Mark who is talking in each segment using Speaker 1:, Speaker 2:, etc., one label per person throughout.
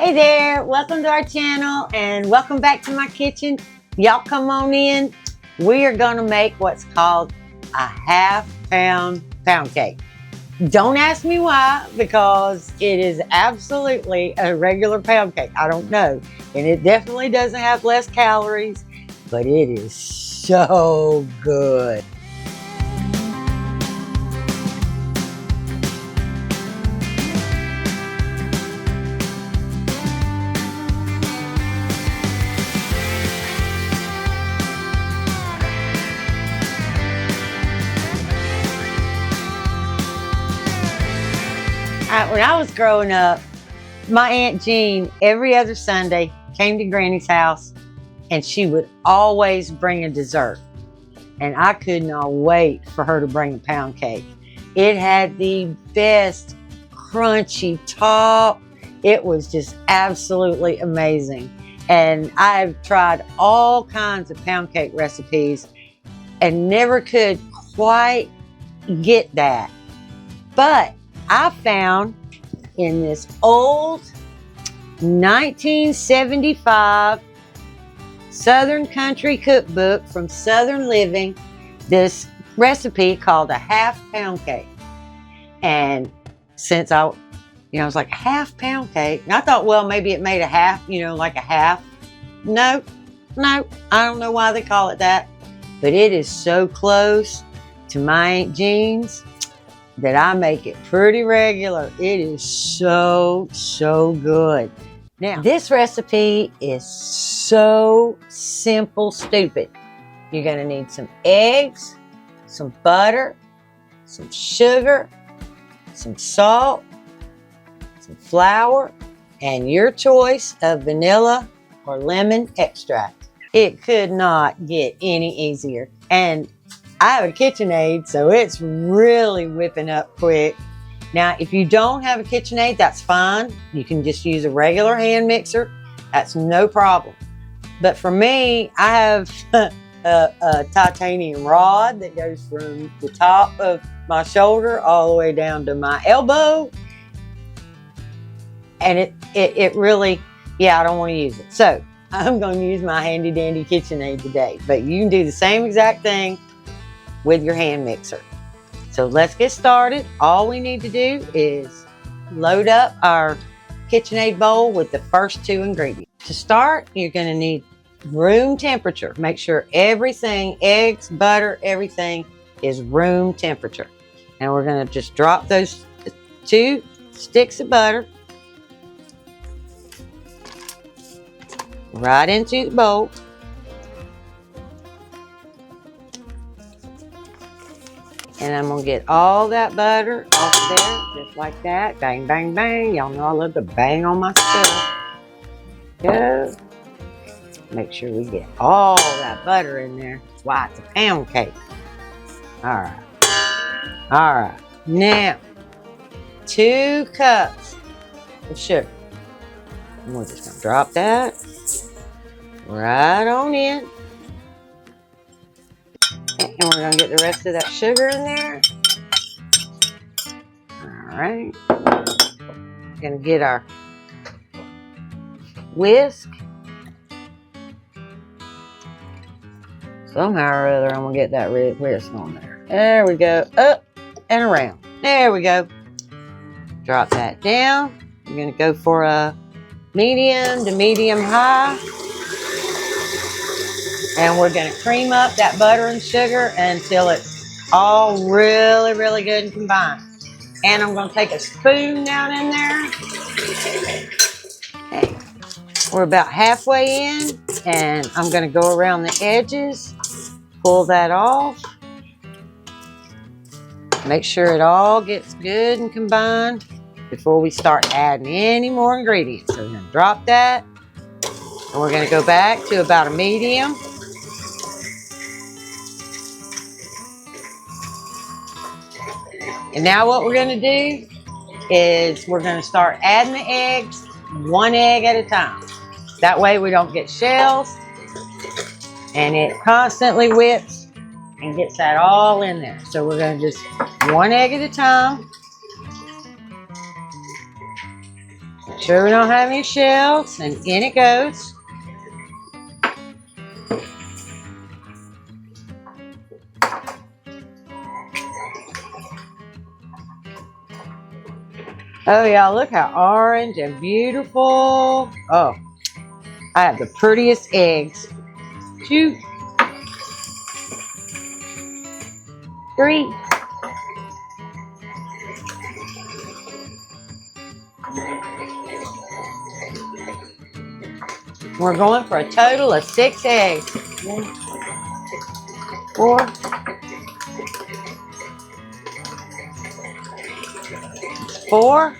Speaker 1: Hey there, welcome to our channel and welcome back to my kitchen. Y'all come on in. We are gonna make what's called a half-pound pound cake. Don't ask me why, because it is absolutely a regular pound cake. I don't know. And it definitely doesn't have less calories, but it is so good. When I was growing up, my Aunt Jean, every other Sunday, came to Granny's house and she would always bring a dessert. And I could not wait for her to bring a pound cake. It had the best crunchy top. It was just absolutely amazing. And I've tried all kinds of pound cake recipes and never could quite get that. But I found in this old 1975 Southern Country Cookbook from Southern Living this recipe called a half-pound cake. And since I was like, a half-pound cake? And I thought, well, maybe it made a half, like a half. No, I don't know why they call it that. But it is so close to my Aunt Jean's that I make it pretty regular. It is so good. Now, this recipe is so simple, stupid. You're gonna need some eggs, some butter, some sugar, some salt, some flour, and your choice of vanilla or lemon extract. It could not get any easier. And I have a KitchenAid, so it's really whipping up quick. Now, if you don't have a KitchenAid, that's fine. You can just use a regular hand mixer. That's no problem. But for me, I have a titanium rod that goes from the top of my shoulder all the way down to my elbow. And it really, I don't want to use it. So I'm going to use my handy dandy KitchenAid today. But you can do the same exact thing with your hand mixer. So let's get started. All we need to do is load up our KitchenAid bowl with the first two ingredients. To start, you're going to need room temperature. Make sure everything, eggs, butter, everything is room temperature. And we're going to just drop those 2 sticks of butter right into the bowl. And I'm gonna get all that butter off there, just like that. Bang, bang, bang. Y'all know I love to bang on my stuff. Go. Make sure we get all that butter in there. That's why it's a pound cake. All right. All right. Now, 2 cups of sugar. And we're just gonna drop that right on in. And we're going to get the rest of that sugar in there. All right. We're going to get our whisk. Somehow or other, I'm going to get that whisk on there. There we go. Up and around. There we go. Drop that down. We're going to go for a medium to medium high. And we're going to cream up that butter and sugar until it's all really good and combined. And I'm going to take a spoon down in there. Okay. We're about halfway in, and I'm going to go around the edges, pull that off. Make sure it all gets good and combined before we start adding any more ingredients. So we're going to drop that, and we're going to go back to about a medium. And now what we're going to do is we're going to start adding the eggs, 1 egg at a time. That way we don't get shells, and it constantly whips and gets that all in there. So we're going to just 1 egg at a time. Make sure we don't have any shells, and in it goes. Oh, y'all, look how orange and beautiful. Oh, I have the prettiest eggs. 2, 3. We're going for a total of 6 eggs. 1, 4, 4.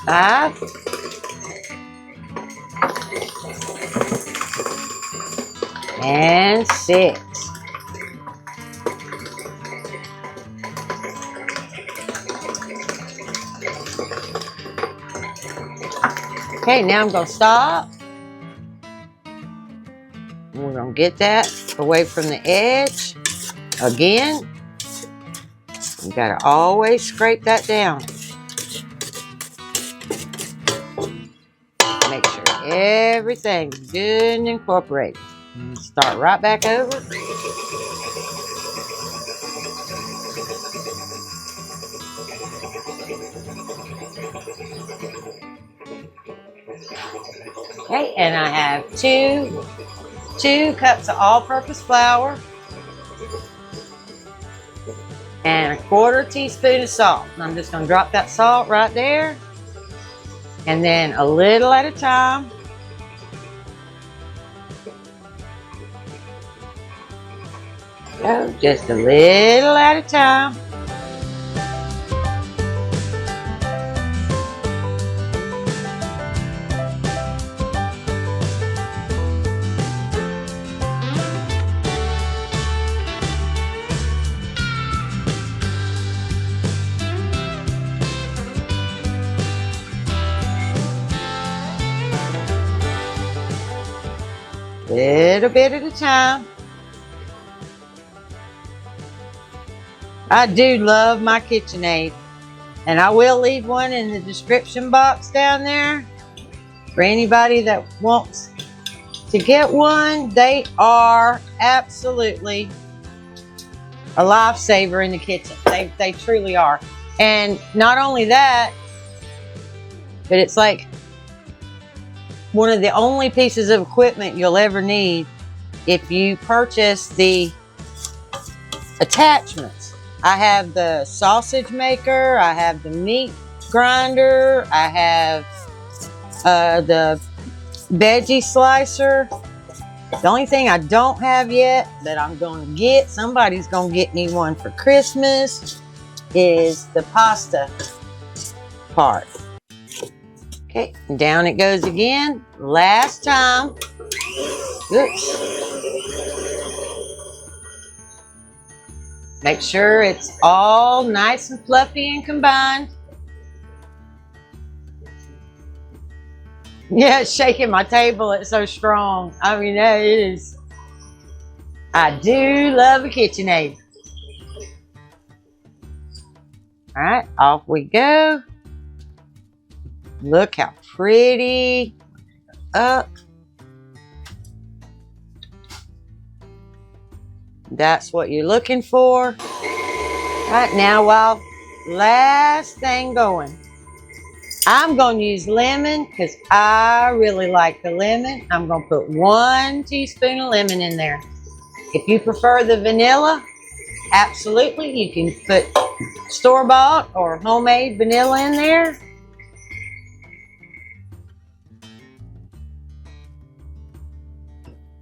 Speaker 1: Five. And 6. Okay, now I'm going to stop. And we're going to get that away from the edge. Again, you got to always scrape that down. Make sure everything's good and incorporated. And start right back over. Okay, and I have two cups of all-purpose flour and a 1/4 teaspoon of salt. And I'm just going to drop that salt right there, and then a little at a time. So just a little at a time. Little bit at a time. I do love my KitchenAid, and I will leave one in the description box down there for anybody that wants to get one. They are absolutely a lifesaver in the kitchen. They truly are. And not only that, but it's like one of the only pieces of equipment you'll ever need if you purchase the attachments. I have the sausage maker, I have the meat grinder, I have the veggie slicer. The only thing I don't have yet that I'm going to get, somebody's going to get me one for Christmas, is the pasta part. Okay, down it goes again. Last time. Oops. Make sure it's all nice and fluffy and combined. Yeah, it's shaking my table. It's so strong. I mean, it is. I do love a KitchenAid. All right, off we go. Look how pretty. Up. That's what you're looking for. Right now, while last thing going, I'm going to use lemon because I really like the lemon. I'm going to put 1 teaspoon of lemon in there. If you prefer the vanilla, absolutely, you can put store-bought or homemade vanilla in there.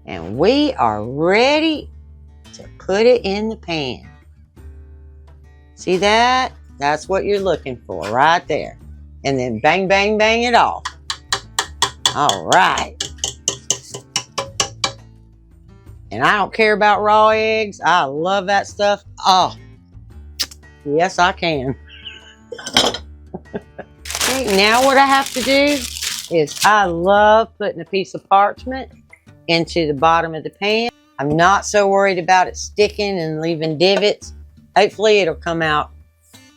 Speaker 1: And we are ready to put it in the pan. See that? That's what you're looking for right there. And then bang, bang, bang it off. All right. And I don't care about raw eggs. I love that stuff. Oh, yes, I can. Okay, now what I have to do is I love putting a piece of parchment into the bottom of the pan. I'm not so worried about it sticking and leaving divots. Hopefully it'll come out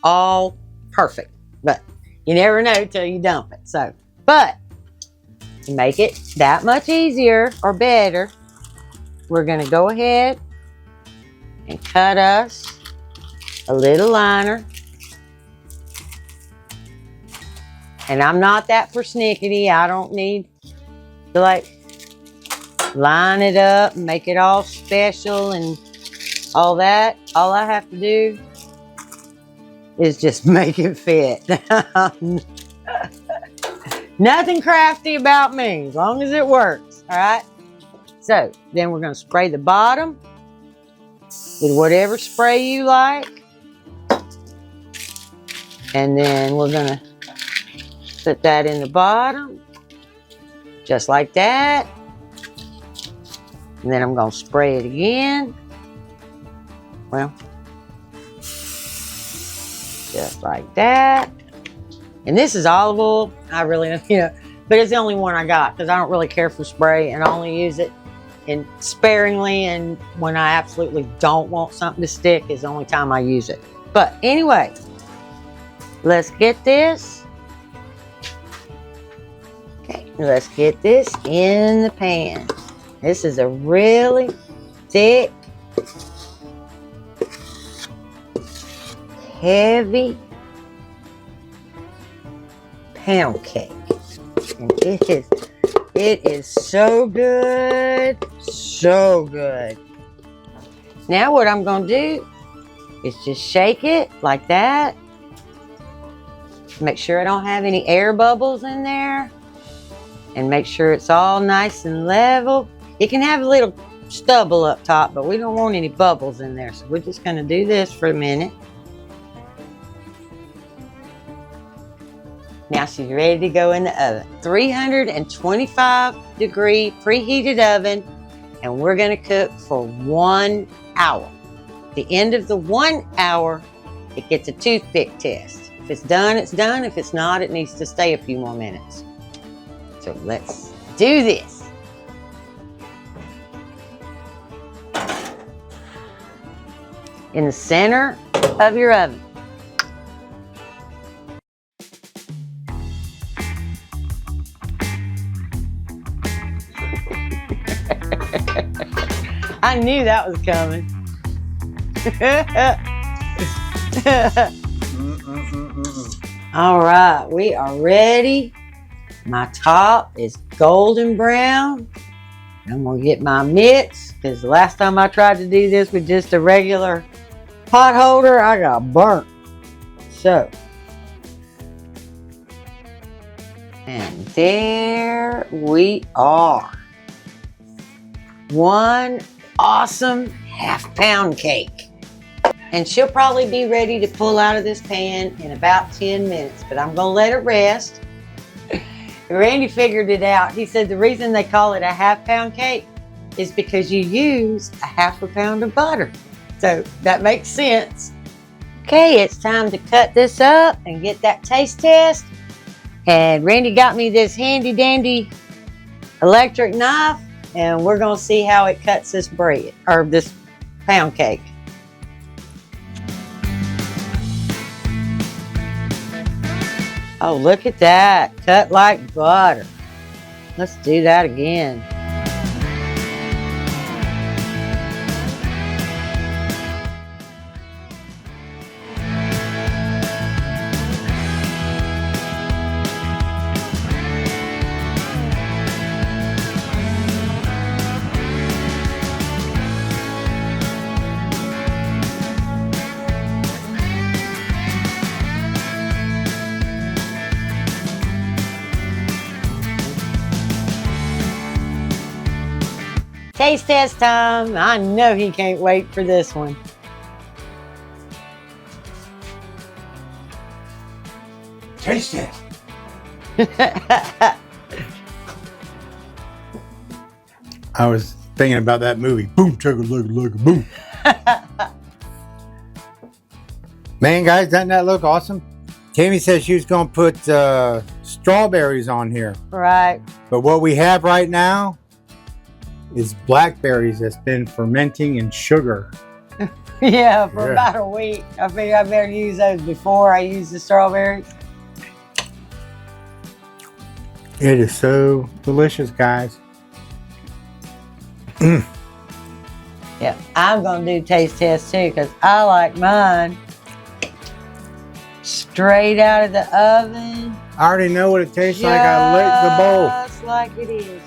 Speaker 1: all perfect, but you never know till you dump it. So, but to make it that much easier or better, we're gonna go ahead and cut us a little liner. And I'm not that persnickety. I don't need to like line it up and make it all special and all that. All I have to do is just make it fit. Nothing crafty about me, as long as it works, all right? So then we're gonna spray the bottom with whatever spray you like. And then we're gonna put that in the bottom, just like that. And then I'm gonna spray it again. Well, just like that. And this is olive oil. I really, but it's the only one I got because I don't really care for spray and I only use it in sparingly, and when I absolutely don't want something to stick is the only time I use it. But anyway, let's get this. Okay, let's get this in the pan. This is a really thick, heavy pound cake. And it is so good, so good. Now what I'm gonna do is just shake it like that. Make sure I don't have any air bubbles in there. And make sure it's all nice and level. It can have a little stubble up top, but we don't want any bubbles in there. So we're just gonna do this for a minute. Now she's ready to go in the oven. 325 degree preheated oven, and we're gonna cook for 1 hour. At the end of the 1 hour, it gets a toothpick test. If it's done, it's done. If it's not, it needs to stay a few more minutes. So let's do this. In the center of your oven. I knew that was coming. All right, we are ready. My top is golden brown. I'm gonna get my mitts because the last time I tried to do this with just a regular pot holder, I got burnt. So, and there we are. One awesome half-pound cake. And she'll probably be ready to pull out of this pan in about 10 minutes, but I'm gonna let it rest. Randy figured it out. He said the reason they call it a half-pound cake is because you use a half a pound of butter. So that makes sense. Okay, it's time to cut this up and get that taste test. And Randy got me this handy dandy electric knife, and we're gonna see how it cuts this bread, or this pound cake. Oh, look at that, cut like butter. Let's do that again. Taste test time. I know he can't wait for this one.
Speaker 2: Taste test. I was thinking about that movie. Boom, chugga, lugga, boom. Man, guys, doesn't that look awesome? Tammy said she was going to put strawberries on here.
Speaker 1: Right.
Speaker 2: But what we have right now, is blackberries that's been fermenting in sugar.
Speaker 1: Yeah, for
Speaker 2: Yeah.
Speaker 1: about a week. I figured I better use those before I use the strawberries.
Speaker 2: It is so delicious, guys.
Speaker 1: Yeah, I'm going to do taste test too because I like mine straight out of the oven.
Speaker 2: I already know what it tastes like. I licked the bowl.
Speaker 1: Just like it is.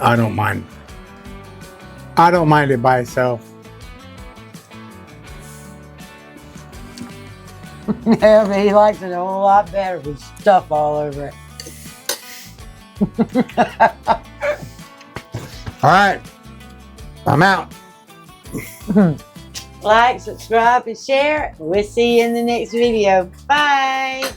Speaker 2: I don't mind. I don't mind it by itself.
Speaker 1: Yeah, but he likes it a whole lot better with stuff all over it.
Speaker 2: All right. I'm out.
Speaker 1: Like, subscribe, and share. We'll see you in the next video. Bye.